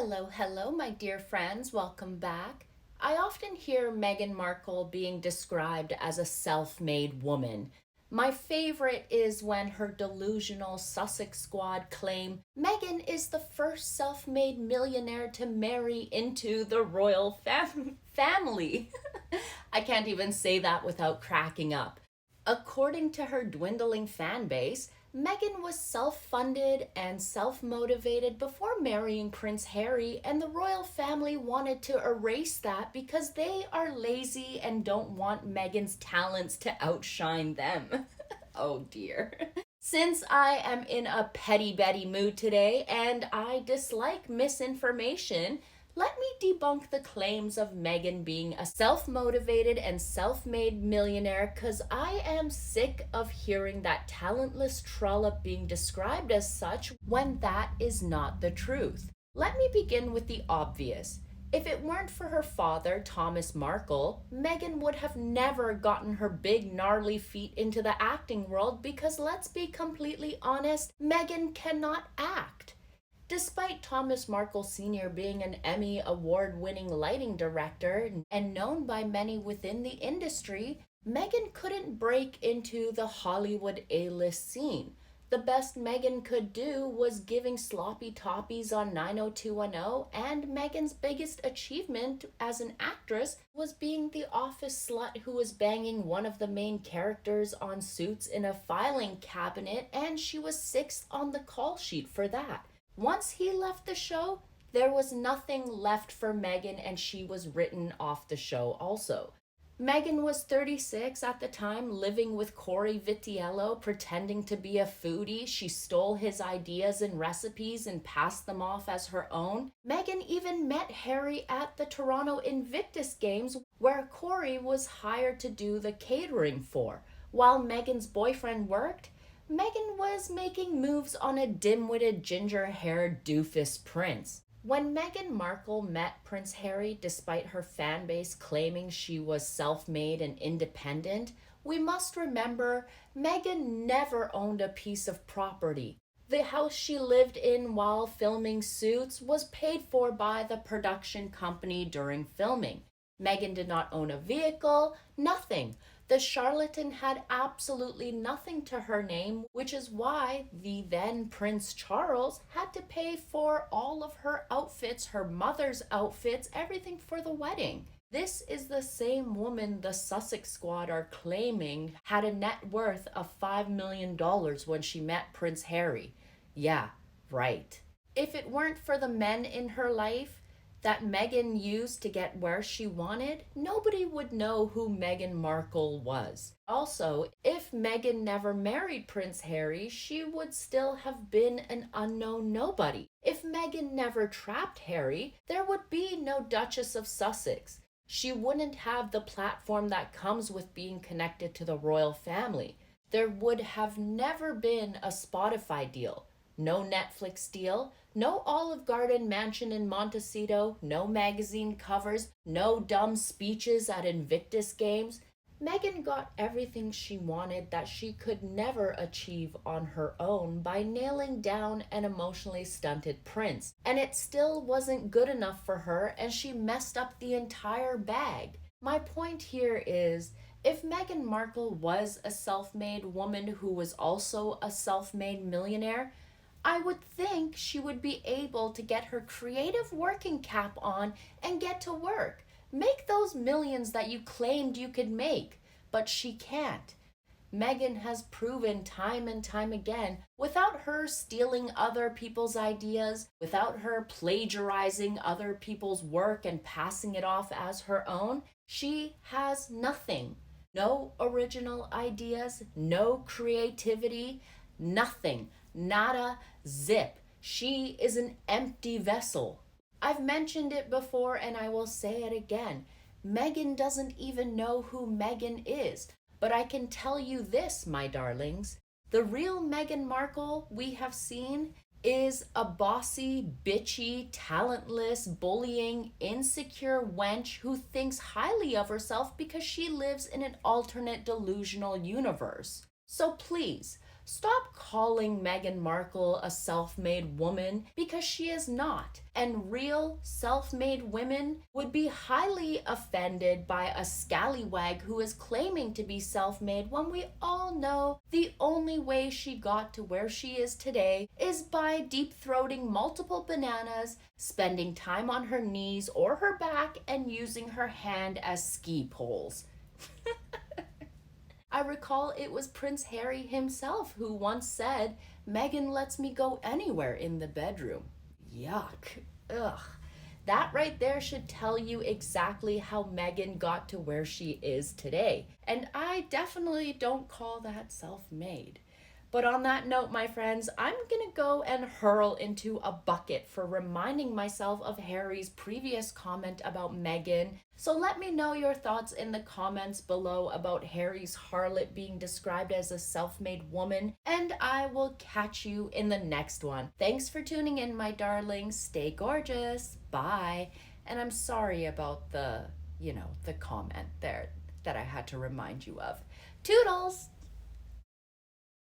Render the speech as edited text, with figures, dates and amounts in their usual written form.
Hello, hello, my dear friends. Welcome back. I often hear Meghan Markle being described as a self made woman. My favorite is when her delusional Sussex squad claim Meghan is the first self made millionaire to marry into the royal family. I can't even say that without cracking up. According to her dwindling fan base, Meghan was self funded and self motivated before marrying Prince Harry, and the royal family wanted to erase that because they are lazy and don't want Meghan's talents to outshine them. Oh dear. Since I am in a petty Betty mood today and I dislike misinformation, let me debunk the claims of Meghan being a self motivated and self made millionaire because I am sick of hearing that talentless trollop being described as such when that is not the truth. Let me begin with the obvious. If it weren't for her father, Thomas Markle, Meghan would have never gotten her big gnarly feet into the acting world because let's be completely honest, Meghan cannot act. Despite Thomas Markle Sr. being an Emmy award winning lighting director and known by many within the industry, Meghan couldn't break into the Hollywood A-list scene. The best Meghan could do was giving sloppy toppies on 90210, and Meghan's biggest achievement as an actress was being the office slut who was banging one of the main characters on Suits in a filing cabinet, and she was sixth on the call sheet for that. Once he left the show, there was nothing left for Meghan and she was written off the show also. Meghan was 36 at the time, living with Corey Vitiello, pretending to be a foodie. She stole his ideas and recipes and passed them off as her own. Meghan even met Harry at the Toronto Invictus Games, where Corey was hired to do the catering for. While Meghan's boyfriend worked, Meghan was making moves on a dim-witted ginger-haired doofus prince. When Meghan Markle met Prince Harry, despite her fan base claiming she was self-made and independent, we must remember Meghan never owned a piece of property. The house she lived in while filming Suits was paid for by the production company during filming. Meghan did not own a vehicle, nothing. The charlatan had absolutely nothing to her name, which is why the then Prince Charles had to pay for all of her outfits, her mother's outfits, everything for the wedding. This is the same woman the Sussex squad are claiming had a net worth of $5 million when she met Prince Harry. Yeah, right. If it weren't for the men in her life that Meghan used to get where she wanted, nobody would know who Meghan Markle was. Also, if Meghan never married Prince Harry, she would still have been an unknown nobody. If Meghan never trapped Harry, there would be no Duchess of Sussex. She wouldn't have the platform that comes with being connected to the royal family. There would have never been a Spotify deal, no Netflix deal, no Olive Garden mansion in Montecito, no magazine covers, no dumb speeches at Invictus Games. Meghan got everything she wanted that she could never achieve on her own by nailing down an emotionally stunted prince. And it still wasn't good enough for her, and she messed up the entire bag. My point here is, if Meghan Markle was a self-made woman who was also a self-made millionaire, I would think she would be able to get her creative working cap on and get to work. Make those millions that you claimed you could make, but she can't. Meghan has proven time and time again, without her stealing other people's ideas, without her plagiarizing other people's work and passing it off as her own, she has nothing. No original ideas, no creativity, nothing. Nada, zip. She is an empty vessel. I've mentioned it before and I will say it again. Meghan doesn't even know who Meghan is. But I can tell you this, my darlings. The real Meghan Markle we have seen is a bossy, bitchy, talentless, bullying, insecure wench who thinks highly of herself because she lives in an alternate delusional universe. So please, Stop calling Meghan Markle a self-made woman, because she is not. And real self-made women would be highly offended by a scallywag who is claiming to be self-made, when we all know the only way she got to where she is today is by deep-throating multiple bananas, spending time on her knees or her back, and using her hand as ski poles. I recall it was Prince Harry himself who once said, "Meghan lets me go anywhere in the bedroom." Yuck. Ugh. That right there should tell you exactly how Meghan got to where she is today. And I definitely don't call that self-made. But on that note, my friends, I'm gonna go and hurl into a bucket for reminding myself of Harry's previous comment about Meghan. So let me know your thoughts in the comments below about Harry's harlot being described as a self-made woman, and I will catch you in the next one. Thanks for tuning in, my darlings. Stay gorgeous. Bye. And I'm sorry about the comment there that I had to remind you of. Toodles!